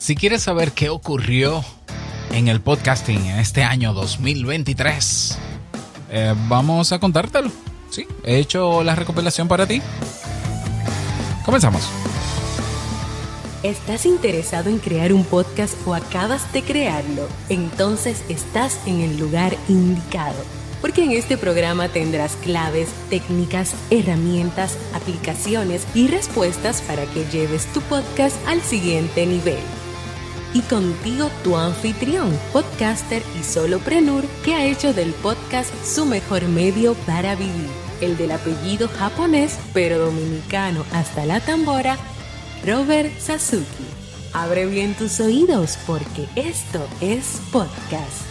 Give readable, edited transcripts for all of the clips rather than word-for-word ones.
Si quieres saber qué ocurrió en el podcasting en este año 2023, vamos a contártelo. Sí, he hecho la recopilación para ti. Comenzamos. ¿Estás interesado en crear un podcast o acabas de crearlo? Entonces estás en el lugar indicado, porque en este programa tendrás claves, técnicas, herramientas, aplicaciones y respuestas para que lleves tu podcast al siguiente nivel. Y contigo tu anfitrión, podcaster y solopreneur que ha hecho del podcast su mejor medio para vivir, el del apellido japonés pero dominicano hasta la tambora, Robert Sasuki. Abre bien tus oídos porque esto es podcast.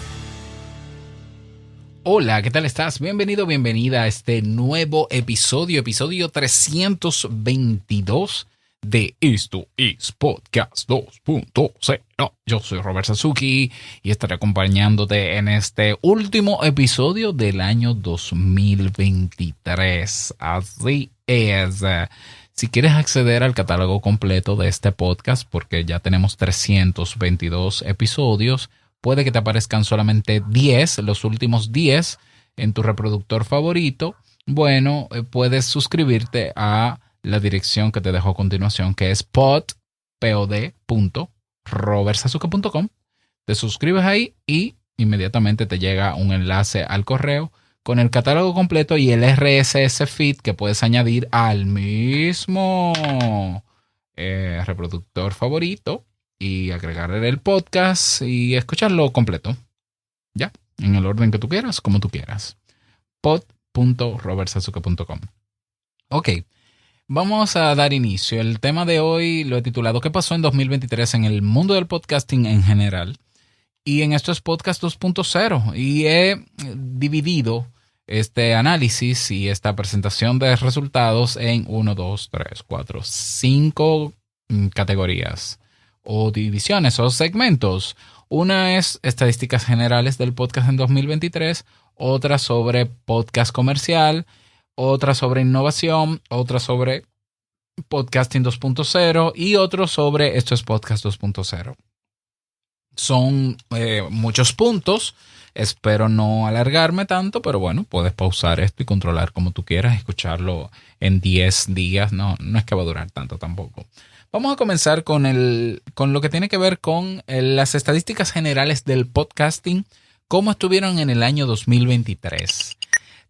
Hola, ¿qué tal estás? Bienvenido, bienvenida a este nuevo episodio 322 de Esto es Podcast 2.0. Yo soy Robert Sasuki y estaré acompañándote en este último episodio del año 2023. Así es. Si quieres acceder al catálogo completo de este podcast, porque ya tenemos 322 episodios, puede que te aparezcan solamente 10, los últimos 10 en tu reproductor favorito. Bueno, puedes suscribirte a la dirección que te dejo a continuación, que es pod.robertsasuke.com. Te suscribes ahí y inmediatamente te llega un enlace al correo con el catálogo completo y el RSS feed que puedes añadir al mismo reproductor favorito y agregarle el podcast y escucharlo completo. Ya, en el orden que tú quieras, como tú quieras. pod.robertsasuke.com. Ok. Vamos a dar inicio. El tema de hoy lo he titulado ¿Qué pasó en 2023 en el mundo del podcasting en general? Y en esto es Podcast 2.0 y he dividido este análisis y esta presentación de resultados en 5 categorías o divisiones o segmentos. Una es estadísticas generales del podcast en 2023, otra sobre podcast comercial, otra sobre innovación, otra sobre podcasting 2.0 y otro sobre esto es podcast 2.0. Son muchos puntos, espero no alargarme tanto, pero bueno, puedes pausar esto y controlar como tú quieras, escucharlo en 10 días, no es que va a durar tanto tampoco. Vamos a comenzar con lo que tiene que ver con las estadísticas generales del podcasting, cómo estuvieron en el año 2023.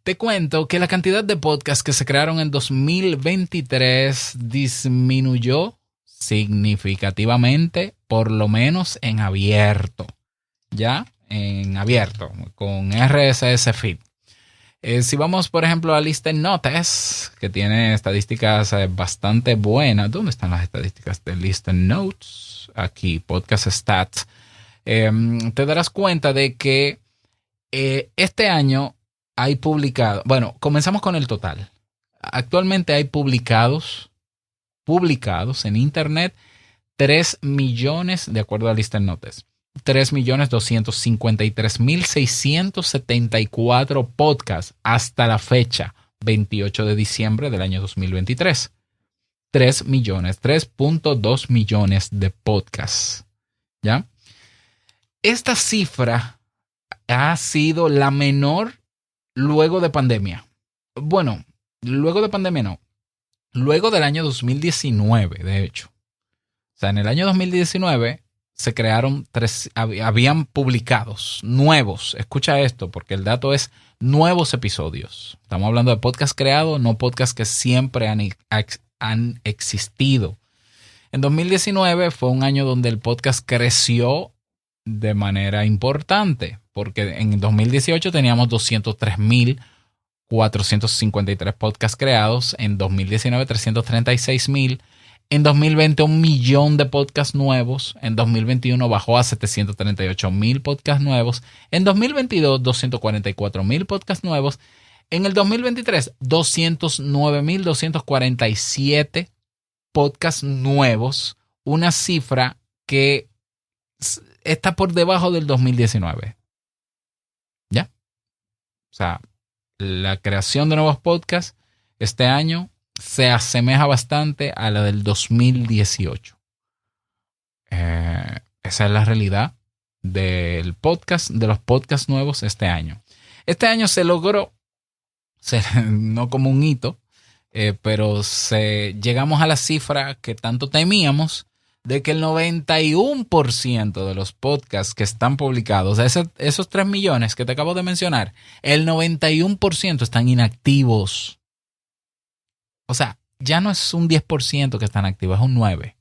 Te cuento que la cantidad de podcasts que se crearon en 2023 disminuyó significativamente, por lo menos en abierto. ¿Ya? En abierto, con RSS feed. Si vamos, por ejemplo, a Listen Notes, que tiene estadísticas bastante buenas. ¿Dónde están las estadísticas de Listen Notes? Aquí, Podcast Stats. Te darás cuenta de que este año hay publicado, bueno, comenzamos con el total. Actualmente hay publicados en internet 3 millones, de acuerdo a Listen Notes, 3.253.674 podcasts hasta la fecha, 28 de diciembre del año 2023. 3.2 millones de podcasts. ¿Ya? Esta cifra ha sido la menor luego de pandemia. Bueno, luego de pandemia no. Luego del año 2019, de hecho. O sea, en el año 2019 se crearon habían publicados nuevos. Escucha esto, porque el dato es nuevos episodios. Estamos hablando de podcast creados, no podcasts que siempre han existido. En 2019 fue un año donde el podcast creció de manera importante, porque en 2018 teníamos 203.453 podcasts creados, en 2019 336.000, en 2020 1 millón de podcasts nuevos, en 2021 bajó a 738.000 podcasts nuevos, en 2022 244.000 podcasts nuevos, en el 2023 209.247 podcasts nuevos, una cifra que está por debajo del 2019. ¿Ya? O sea, la creación de nuevos podcasts este año se asemeja bastante a la del 2018. Esa es la realidad del podcast, de los podcasts nuevos este año. Este año se logró, no como un hito, pero llegamos a la cifra que tanto temíamos de que el 91% de los podcasts que están publicados, esos 3 millones que te acabo de mencionar, el 91% están inactivos. O sea, ya no es un 10% que están activos, es un 9%.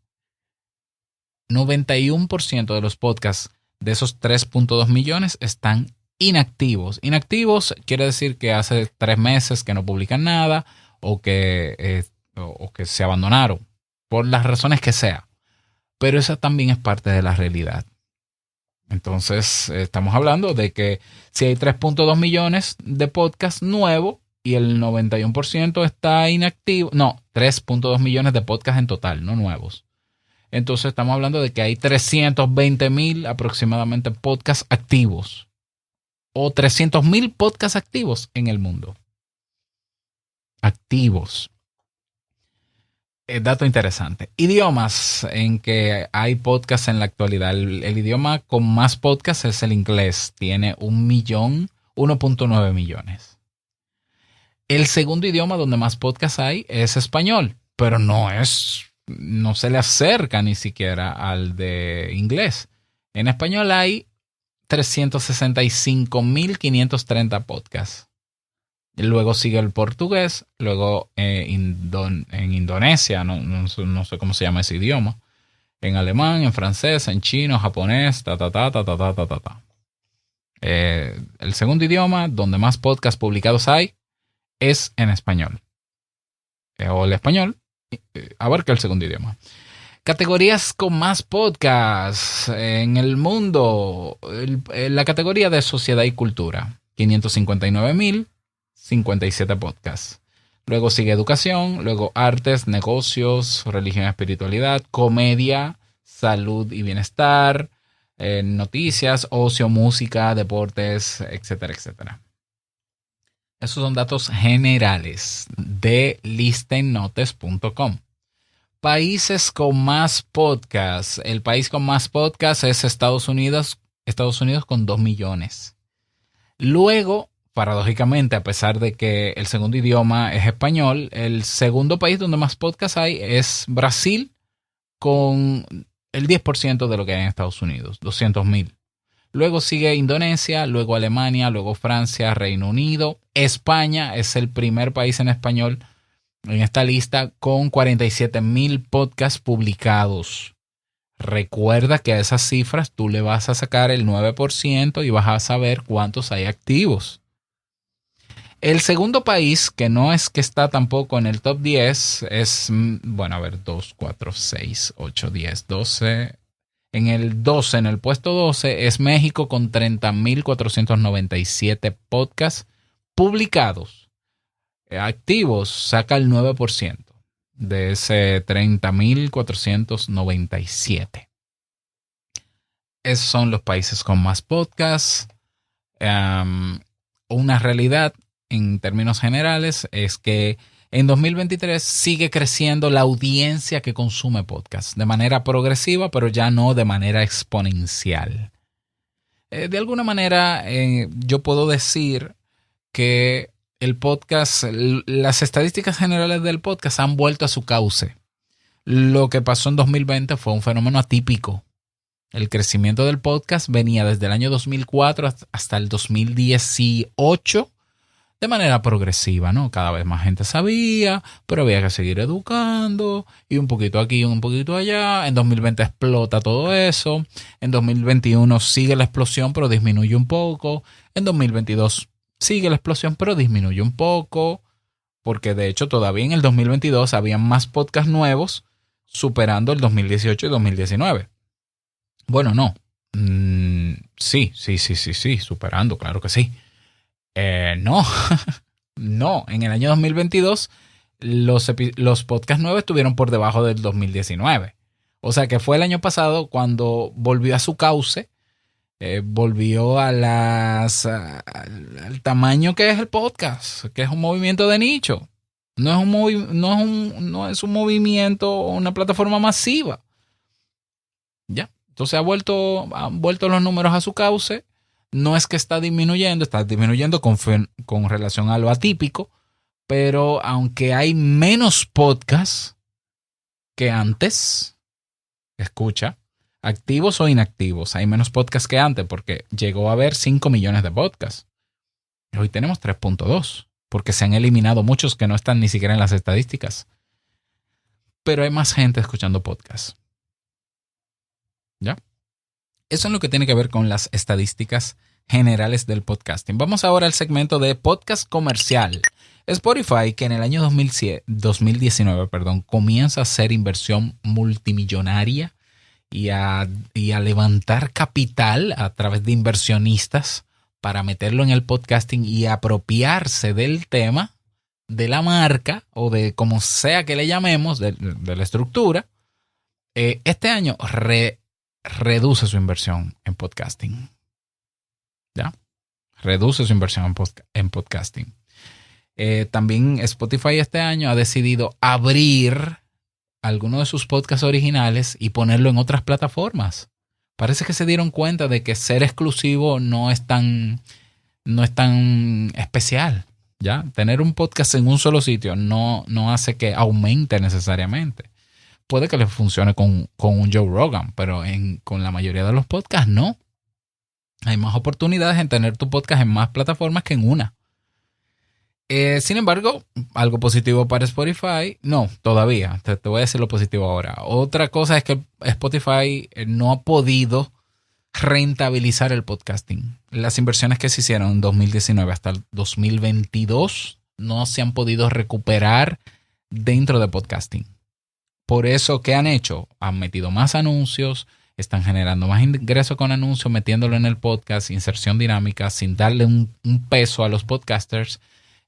91% de los podcasts de esos 3.2 millones están inactivos. Inactivos quiere decir que hace 3 meses que no publican nada o que se abandonaron, por las razones que sea. Pero esa también es parte de la realidad. Entonces, estamos hablando de que si hay 3.2 millones de podcasts nuevos y el 91% está inactivo, no, 3.2 millones de podcasts en total, no nuevos. Entonces, estamos hablando de que hay 320,000 aproximadamente podcasts activos o 300,000 podcasts activos en el mundo. Activos. Dato interesante. Idiomas en que hay podcasts en la actualidad. El idioma con más podcasts es el inglés. Tiene 1.9 millones. El segundo idioma donde más podcasts hay es español, pero no se le acerca ni siquiera al de inglés. En español hay 365,530 podcasts. Luego sigue el portugués, luego en Indonesia, no sé cómo se llama ese idioma, en alemán, en francés, en chino, japonés, el segundo idioma donde más podcasts publicados hay es en español. O el español abarca el segundo idioma. Categorías con más podcasts en el mundo. La categoría de sociedad y cultura, 559,057 podcasts. Luego sigue educación, luego artes, negocios, religión y espiritualidad, comedia, salud y bienestar, noticias, ocio, música, deportes, etcétera, etcétera. Esos son datos generales de listennotes.com. Países con más podcasts. El país con más podcasts es Estados Unidos con 2 millones. Luego, paradójicamente, a pesar de que el segundo idioma es español, el segundo país donde más podcasts hay es Brasil, con el 10% de lo que hay en Estados Unidos, 200,000. Luego sigue Indonesia, luego Alemania, luego Francia, Reino Unido. España es el primer país en español en esta lista con 47,000 podcasts publicados. Recuerda que a esas cifras tú le vas a sacar el 9% y vas a saber cuántos hay activos. El segundo país, que no es que está tampoco en el top 10, es, 2, 4, 6, 8, 10, 12. En el puesto 12 es México con 30,497 podcasts publicados. Activos saca el 9% de ese 30,497. Esos son los países con más podcasts. Una realidad en términos generales es que en 2023 sigue creciendo la audiencia que consume podcasts de manera progresiva, pero ya no de manera exponencial. De alguna manera, yo puedo decir que el podcast, las estadísticas generales del podcast han vuelto a su cauce. Lo que pasó en 2020 fue un fenómeno atípico. El crecimiento del podcast venía desde el año 2004 hasta el 2018 de manera progresiva, ¿no? Cada vez más gente sabía, pero había que seguir educando y un poquito aquí y un poquito allá. En 2020 explota todo eso. En 2021 sigue la explosión, pero disminuye un poco. En 2022 sigue la explosión, pero disminuye un poco, porque de hecho todavía en el 2022 había más podcasts nuevos superando el 2018 y 2019. Bueno, no. Sí, superando, claro que sí. No, no. En el año 2022 los podcasts nuevos estuvieron por debajo del 2019. O sea que fue el año pasado cuando volvió a su cauce, volvió al tamaño que es el podcast, que es un movimiento de nicho. No es un movimiento o una plataforma masiva. Ya. Entonces han vuelto los números a su cauce. No es que está disminuyendo con relación a lo atípico, pero aunque hay menos podcasts que antes, escucha, activos o inactivos, hay menos podcasts que antes porque llegó a haber 5 millones de podcasts. Hoy tenemos 3.2 porque se han eliminado muchos que no están ni siquiera en las estadísticas. Pero hay más gente escuchando podcasts. ¿Ya? Eso es lo que tiene que ver con las estadísticas generales del podcasting. Vamos ahora al segmento de podcast comercial. Spotify, que en el año 2019 comienza a hacer inversión multimillonaria y a levantar capital a través de inversionistas para meterlo en el podcasting y apropiarse del tema, de la marca o de como sea que le llamemos, de la estructura. Este año reduce su inversión en podcasting. ¿Ya? Reduce su inversión en podcasting. También Spotify este año ha decidido abrir algunos de sus podcasts originales y ponerlo en otras plataformas. Parece que se dieron cuenta de que ser exclusivo no es tan especial. ¿Ya? Tener un podcast en un solo sitio no hace que aumente necesariamente. Puede que le funcione con un Joe Rogan, pero con la mayoría de los podcasts no. Hay más oportunidades en tener tu podcast en más plataformas que en una. Sin embargo, algo positivo para Spotify, no, todavía. Te voy a decir lo positivo ahora. Otra cosa es que Spotify no ha podido rentabilizar el podcasting. Las inversiones que se hicieron en 2019 hasta el 2022 no se han podido recuperar dentro de podcasting. Por eso, ¿qué han hecho? Han metido más anuncios, están generando más ingresos con anuncios, metiéndolo en el podcast, inserción dinámica, sin darle un peso a los podcasters.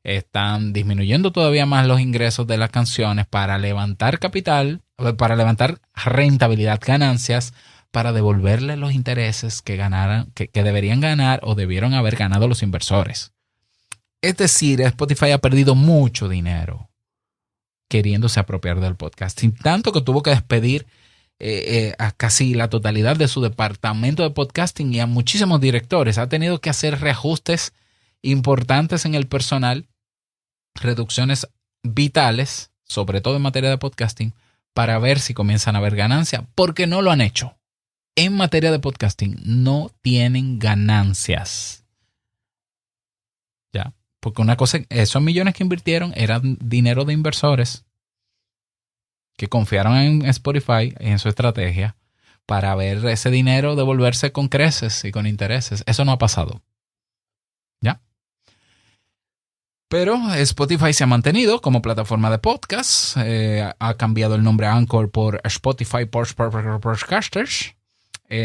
Están disminuyendo todavía más los ingresos de las canciones para levantar capital, para levantar rentabilidad, ganancias, para devolverle los intereses que deberían ganar o debieron haber ganado los inversores. Es decir, Spotify ha perdido mucho dinero queriéndose apropiar del podcasting, tanto que tuvo que despedir a casi la totalidad de su departamento de podcasting y a muchísimos directores. Ha tenido que hacer reajustes importantes en el personal, reducciones vitales, sobre todo en materia de podcasting, para ver si comienzan a haber ganancia, porque no lo han hecho. En materia de podcasting no tienen ganancias. ¿Ya? Porque una cosa, esos millones que invirtieron eran dinero de inversores que confiaron en Spotify y en su estrategia para ver ese dinero devolverse con creces y con intereses. Eso no ha pasado. ¿Ya? Pero Spotify se ha mantenido como plataforma de podcast. Ha cambiado el nombre Anchor por Spotify Podcasters.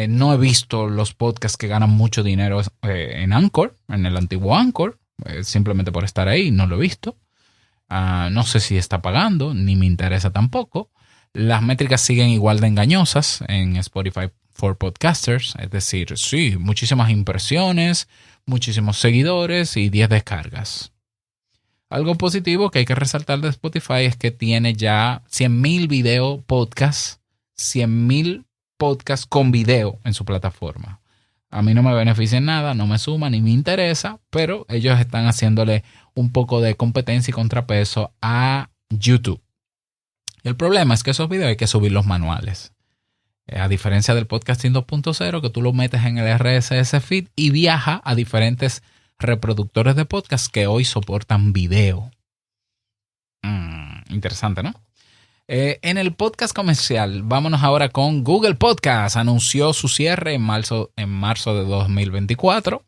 No he visto los podcasts que ganan mucho dinero en Anchor, en el antiguo Anchor. Simplemente por estar ahí, no lo he visto. No sé si está pagando, ni me interesa tampoco. Las métricas siguen igual de engañosas en Spotify for Podcasters. Es decir, sí, muchísimas impresiones, muchísimos seguidores y 10 descargas. Algo positivo que hay que resaltar de Spotify es que tiene ya 100,000 video podcasts, 100,000 podcasts con video en su plataforma. A mí no me beneficia en nada, no me suma ni me interesa, pero ellos están haciéndole un poco de competencia y contrapeso a YouTube. El problema es que esos videos hay que subirlos manuales. A diferencia del podcasting 2.0, que tú lo metes en el RSS feed y viaja a diferentes reproductores de podcast que hoy soportan video. Interesante, ¿no? En el podcast comercial, vámonos ahora con Google Podcast. Anunció su cierre en marzo de 2024.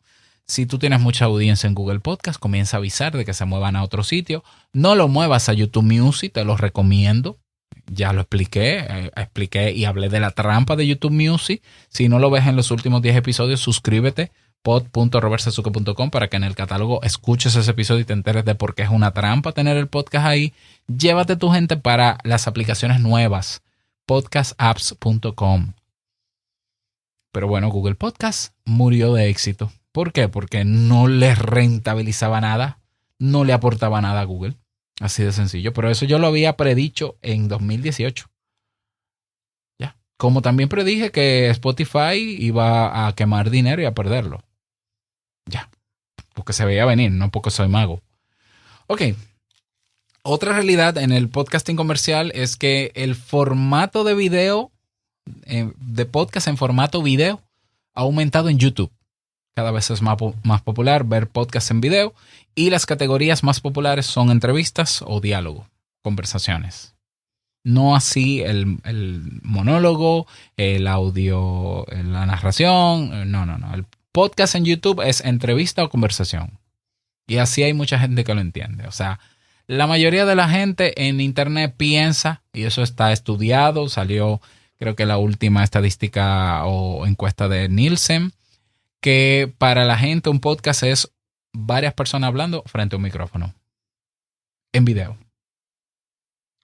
Si tú tienes mucha audiencia en Google Podcast, comienza a avisar de que se muevan a otro sitio. No lo muevas a YouTube Music, te lo recomiendo. Ya lo expliqué y hablé de la trampa de YouTube Music. Si no lo ves en los últimos 10 episodios, suscríbete pod.robertsazuke.com para que en el catálogo escuches ese episodio y te enteres de por qué es una trampa tener el podcast ahí. Llévate tu gente para las aplicaciones nuevas, podcastapps.com. Pero bueno, Google Podcast murió de éxito. ¿Por qué? Porque no le rentabilizaba nada, no le aportaba nada a Google. Así de sencillo. Pero eso yo lo había predicho en 2018. Ya. Como también predije que Spotify iba a quemar dinero y a perderlo. Ya, porque se veía venir, no porque soy mago. Ok, otra realidad en el podcasting comercial es que el formato de video, de podcast en formato video, ha aumentado en YouTube. Cada vez es más popular ver podcasts en video y las categorías más populares son entrevistas o diálogo, conversaciones. No así el monólogo, el audio, la narración. No. El podcast en YouTube es entrevista o conversación. Y así hay mucha gente que lo entiende. O sea, la mayoría de la gente en Internet piensa, y eso está estudiado, salió creo que la última estadística o encuesta de Nielsen, que para la gente un podcast es varias personas hablando frente a un micrófono en video.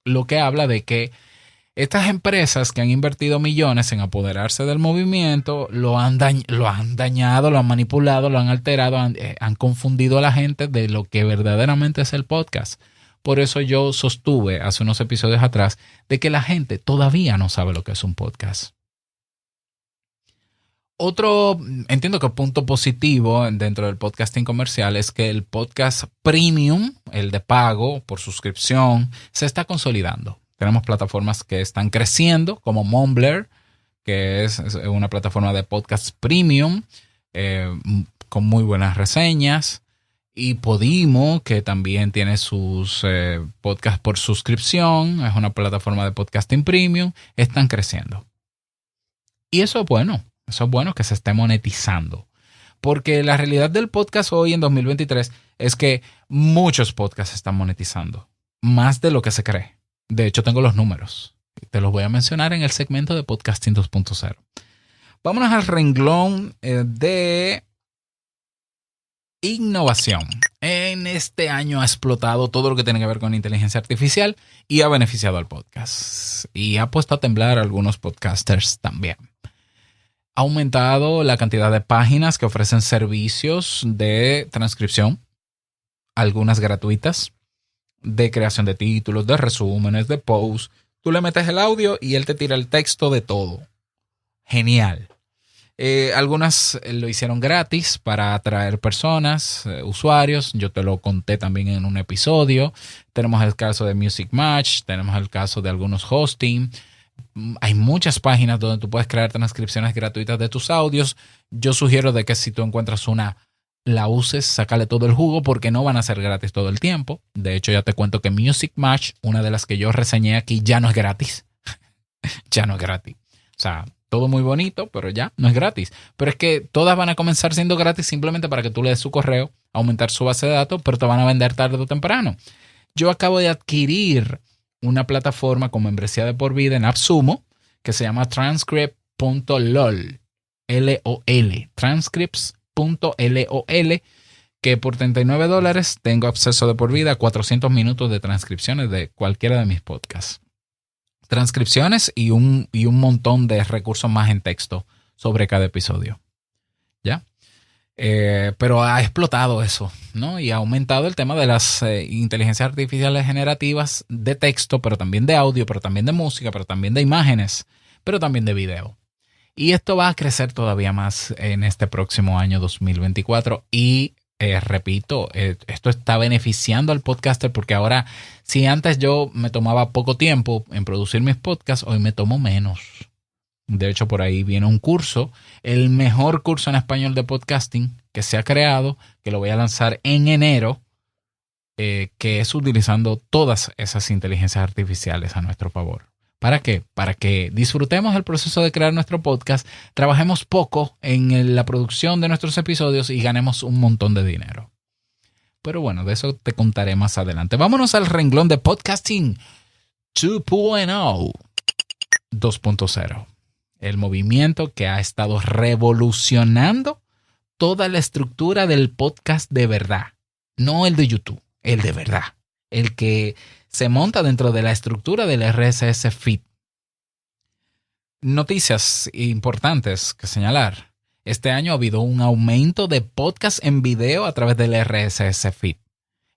Lo que habla de que estas empresas que han invertido millones en apoderarse del movimiento lo han dañado, lo han manipulado, lo han alterado, han confundido a la gente de lo que verdaderamente es el podcast. Por eso yo sostuve hace unos episodios atrás de que la gente todavía no sabe lo que es un podcast. Otro, entiendo que punto positivo dentro del podcasting comercial es que el podcast premium, el de pago por suscripción, se está consolidando. Tenemos plataformas que están creciendo, como Mumbler, que es una plataforma de podcast premium con muy buenas reseñas. Y Podimo, que también tiene sus podcasts por suscripción, es una plataforma de podcasting premium, están creciendo. Y eso es bueno. Eso es bueno que se esté monetizando. Porque la realidad del podcast hoy en 2023 es que muchos podcasts están monetizando. Más de lo que se cree. De hecho, tengo los números. Te los voy a mencionar en el segmento de Podcasting 2.0. Vámonos al renglón de innovación. En este año ha explotado todo lo que tiene que ver con inteligencia artificial y ha beneficiado al podcast. Y ha puesto a temblar a algunos podcasters también. Ha aumentado la cantidad de páginas que ofrecen servicios de transcripción, algunas gratuitas, de creación de títulos, de resúmenes, de posts. Tú le metes el audio y él te tira el texto de todo. Genial. Algunas lo hicieron gratis para atraer personas, usuarios. Yo te lo conté también en un episodio. Tenemos el caso de Music Match, tenemos el caso de algunos hosting. Hay muchas páginas donde tú puedes crear transcripciones gratuitas de tus audios. Yo sugiero de que si tú encuentras una, la uses, sácale todo el jugo porque no van a ser gratis todo el tiempo. De hecho, ya te cuento que Music Match, una de las que yo reseñé aquí, ya no es gratis. Ya no es gratis. O sea, todo muy bonito, pero ya no es gratis. Pero es que todas van a comenzar siendo gratis simplemente para que tú le des su correo, aumentar su base de datos, pero te van a vender tarde o temprano. Yo acabo de adquirir una plataforma con membresía de por vida en AppSumo que se llama transcript.lol, L-O-L, transcripts.lol, que por $39 tengo acceso de por vida a 400 minutos de transcripciones de cualquiera de mis podcasts. Transcripciones y un montón de recursos más en texto sobre cada episodio. ¿Ya? Pero ha explotado eso, ¿no? Y ha aumentado el tema de las inteligencias artificiales generativas de texto, pero también de audio, pero también de música, pero también de imágenes, pero también de video. Y esto va a crecer todavía más en este próximo año 2024 y repito, esto está beneficiando al podcaster porque ahora, si antes yo me tomaba poco tiempo en producir mis podcasts, hoy me tomo menos. De hecho, por ahí viene un curso, el mejor curso en español de podcasting que se ha creado, que lo voy a lanzar en enero, que es utilizando todas esas inteligencias artificiales a nuestro favor. ¿Para qué? Para que disfrutemos el proceso de crear nuestro podcast, trabajemos poco en la producción de nuestros episodios y ganemos un montón de dinero. Pero bueno, de eso te contaré más adelante. Vámonos al renglón de Podcasting 2.0. 2.0. El movimiento que ha estado revolucionando toda la estructura del podcast de verdad. No el de YouTube, el de verdad. El que se monta dentro de la estructura del RSS Feed. Noticias importantes que señalar. Este año ha habido un aumento de podcasts en video a través del RSS Feed.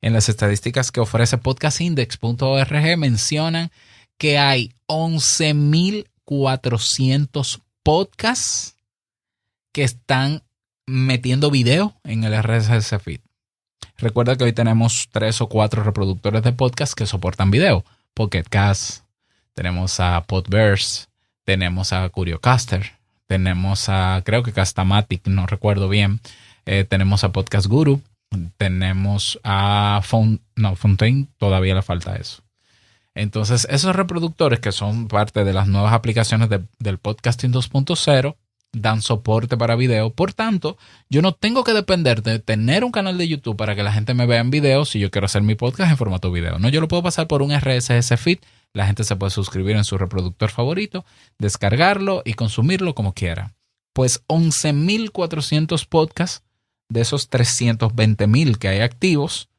En las estadísticas que ofrece podcastindex.org mencionan que hay 11.000 2.400 podcasts que están metiendo video en el RSS feed. Recuerda que hoy tenemos 3 o 4 reproductores de podcast que soportan video. Pocket Cast, tenemos a Podverse, tenemos a Curiocaster, tenemos a, creo que Castamatic, no recuerdo bien. Tenemos a Podcast Guru, tenemos a Fontaine, todavía le falta eso. Entonces, esos reproductores que son parte de las nuevas aplicaciones del Podcasting 2.0 dan soporte para video. Por tanto, yo no tengo que depender de tener un canal de YouTube para que la gente me vea en video si yo quiero hacer mi podcast en formato video. No, yo lo puedo pasar por un RSS feed. La gente se puede suscribir en su reproductor favorito, descargarlo y consumirlo como quiera. Pues 11.400 podcasts de esos 320.000 que hay activos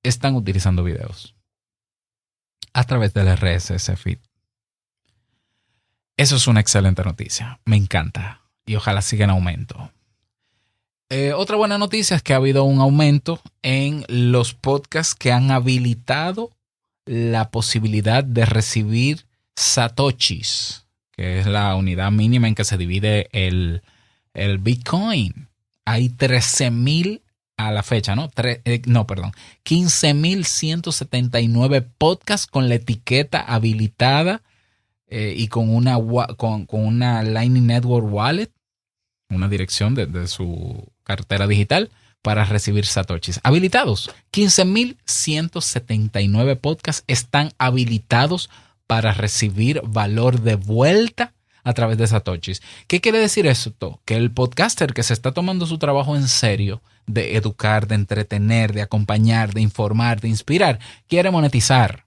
están utilizando videos a través del RSS feed. Eso es una excelente noticia. Me encanta. Y ojalá siga en aumento. Otra buena noticia es que ha habido un aumento en los podcasts que han habilitado la posibilidad de recibir satoshis, que es la unidad mínima en que se divide el Bitcoin. Hay 13.000 a la fecha, ¿no? 15.179 podcasts con la etiqueta habilitada y con una Lightning Network Wallet, una dirección de su cartera digital para recibir satoshis. Habilitados. 15.179 podcasts están habilitados para recibir valor de vuelta a través de satoshis. ¿Qué quiere decir esto? Que el podcaster que se está tomando su trabajo en serio, de educar, de entretener, de acompañar, de informar, de inspirar, quiere monetizar.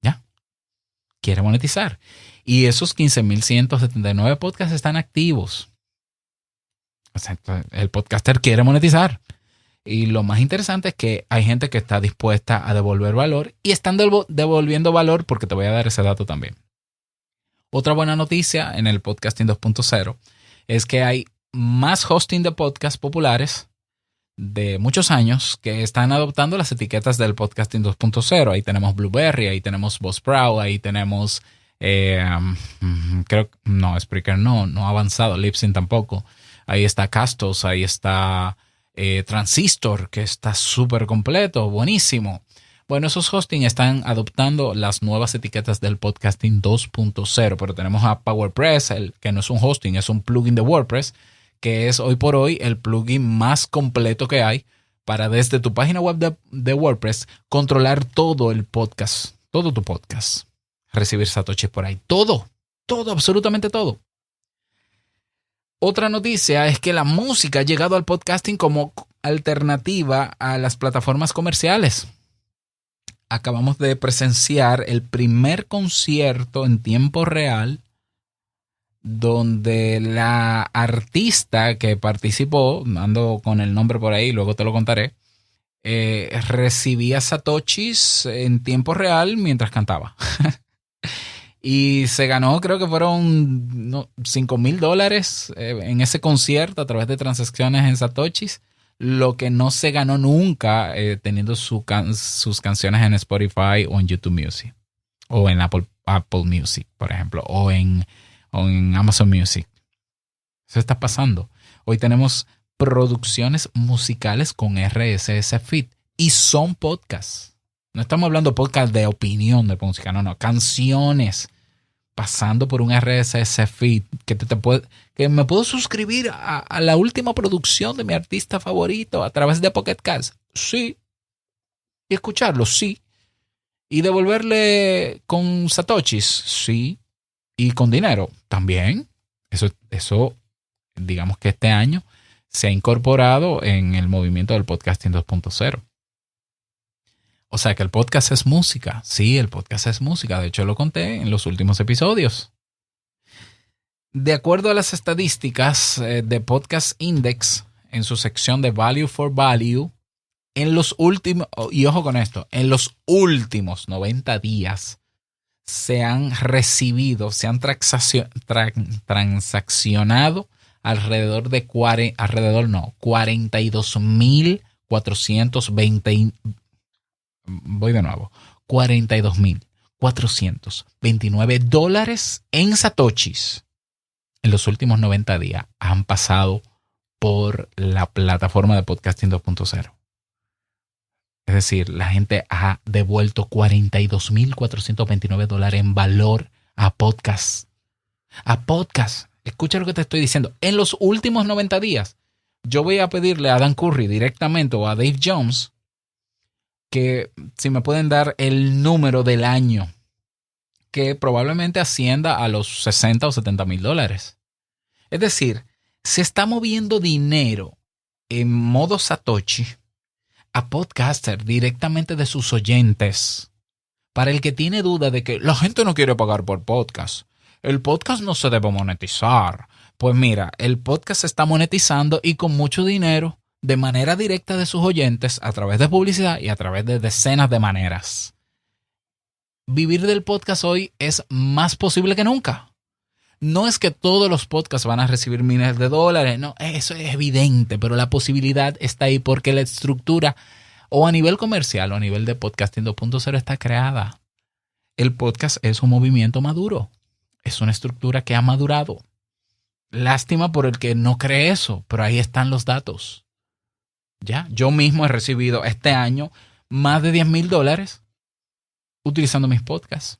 ¿Ya? Quiere monetizar. Y esos 15.179 podcasts están activos. O sea, el podcaster quiere monetizar. Y lo más interesante es que hay gente que está dispuesta a devolver valor y están devolviendo valor porque te voy a dar ese dato también. Otra buena noticia en el Podcasting 2.0 es que hay más hosting de podcasts populares de muchos años que están adoptando las etiquetas del Podcasting 2.0. Ahí tenemos Blueberry, ahí tenemos Buzzsprout, ahí tenemos Spreaker no ha avanzado, Libsyn tampoco. Ahí está Castos, ahí está Transistor, que está súper completo, buenísimo. Bueno, esos hosting están adoptando las nuevas etiquetas del Podcasting 2.0, pero tenemos a PowerPress, que no es un hosting, es un plugin de WordPress, que es hoy por hoy el plugin más completo que hay para desde tu página web de WordPress controlar todo el podcast, todo tu podcast, recibir satoshis por ahí, todo, absolutamente todo. Otra noticia es que la música ha llegado al podcasting como alternativa a las plataformas comerciales. Acabamos de presenciar el primer concierto en tiempo real donde la artista que participó, ando con el nombre por ahí, luego te lo contaré, recibía satoshis en tiempo real mientras cantaba. Y se ganó, creo que fueron $5,000 en ese concierto a través de transacciones en satoshis, lo que no se ganó nunca teniendo sus canciones en Spotify o en YouTube Music, o en Apple Music, por ejemplo, o en Amazon Music. Eso está pasando. Hoy tenemos producciones musicales con RSS feed y son podcasts. No estamos hablando de podcast de opinión de música, no, canciones pasando por un RSS feed que me puedo suscribir a la última producción de mi artista favorito a través de Pocket Cast. Sí. Y escucharlo, sí. Y devolverle con satoshis, sí. Y con dinero, también. Eso, digamos que este año se ha incorporado en el movimiento del Podcasting 2.0. O sea que el podcast es música. Sí, el podcast es música. De hecho, lo conté en los últimos episodios. De acuerdo a las estadísticas de Podcast Index, en su sección de Value for Value, en los últimos, y ojo con esto, en los últimos 90 días se han transaccionado alrededor de 42.420. Voy de nuevo. 42.000. $2.429 en satoshis en los últimos 90 días han pasado por la plataforma de Podcasting 2.0. Es decir, la gente ha devuelto $42.429 en valor a podcast. A podcast. Escucha lo que te estoy diciendo. En los últimos 90 días, yo voy a pedirle a Dan Curry directamente o a Dave Jones que si me pueden dar el número del año, que probablemente ascienda a los $60 o $70,000. Es decir, se está moviendo dinero en modo Satoshi a podcaster directamente de sus oyentes. Para el que tiene duda de que la gente no quiere pagar por podcast, el podcast no se debe monetizar. Pues mira, el podcast se está monetizando y con mucho dinero de manera directa de sus oyentes a través de publicidad y a través de decenas de maneras. Vivir del podcast hoy es más posible que nunca. No es que todos los podcasts van a recibir miles de dólares, no, eso es evidente, pero la posibilidad está ahí porque la estructura o a nivel comercial o a nivel de Podcasting 2.0 está creada. El podcast es un movimiento maduro, es una estructura que ha madurado. Lástima por el que no cree eso, pero ahí están los datos. Ya, yo mismo he recibido este año más de $10,000 utilizando mis podcasts.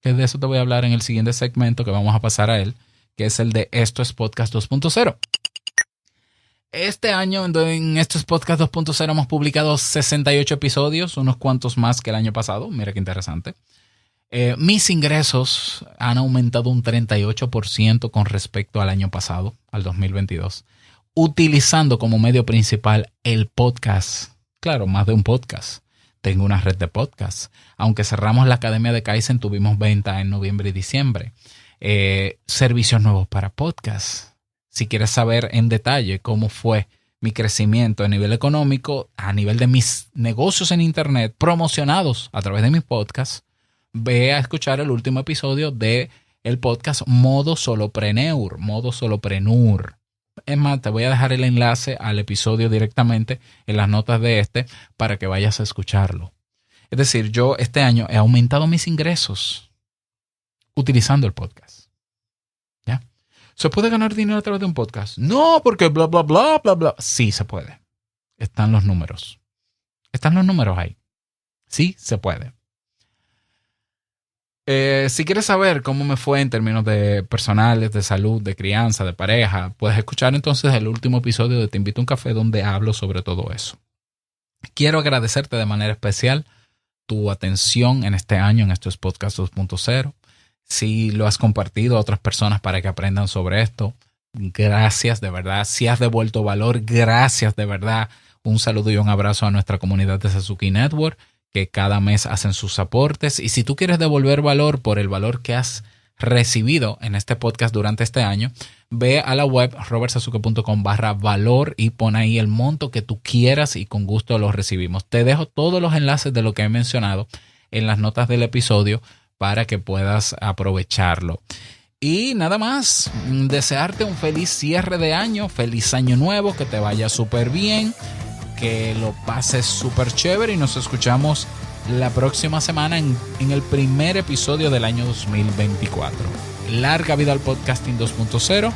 Que de eso te voy a hablar en el siguiente segmento que vamos a pasar a él, que es el de Esto es Podcast 2.0. Este año en Esto es Podcast 2.0 hemos publicado 68 episodios, unos cuantos más que el año pasado. Mira qué interesante. Mis ingresos han aumentado un 38% con respecto al año pasado, al 2022, utilizando como medio principal el podcast. Claro, más de un podcast. Tengo una red de podcasts. Aunque cerramos la Academia de Kaizen, tuvimos venta en noviembre y diciembre. Servicios nuevos para podcasts. Si quieres saber en detalle cómo fue mi crecimiento a nivel económico, a nivel de mis negocios en internet promocionados a través de mis podcasts, ve a escuchar el último episodio de el podcast Modo Solopreneur. Es más, te voy a dejar el enlace al episodio directamente en las notas de este para que vayas a escucharlo. Es decir, yo este año he aumentado mis ingresos utilizando el podcast. ¿Ya? ¿Se puede ganar dinero a través de un podcast? No, porque bla, bla, bla, bla, bla. Sí, se puede. Están los números. Están los números ahí. Sí, se puede. Si quieres saber cómo me fue en términos de personales, de salud, de crianza, de pareja, puedes escuchar entonces el último episodio de Te Invito a un Café donde hablo sobre todo eso. Quiero agradecerte de manera especial tu atención en este año en Esto es Podcast 2.0. Si lo has compartido a otras personas para que aprendan sobre esto, gracias de verdad. Si has devuelto valor, gracias de verdad. Un saludo y un abrazo a nuestra comunidad de Sasuki Network, que cada mes hacen sus aportes. Y si tú quieres devolver valor por el valor que has recibido en este podcast durante este año, ve a la web robertsasuke.com/valor y pon ahí el monto que tú quieras y con gusto lo recibimos. Te dejo todos los enlaces de lo que he mencionado en las notas del episodio para que puedas aprovecharlo. Y nada más, desearte un feliz cierre de año, feliz año nuevo, que te vaya súper bien, que lo pases súper chévere y nos escuchamos la próxima semana en el primer episodio del año 2024. Larga vida al Podcasting 2.0.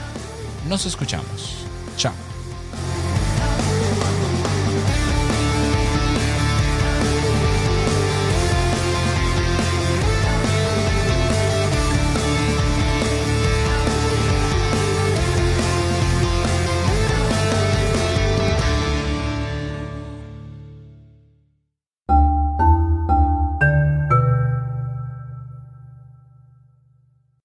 Nos escuchamos. Chao.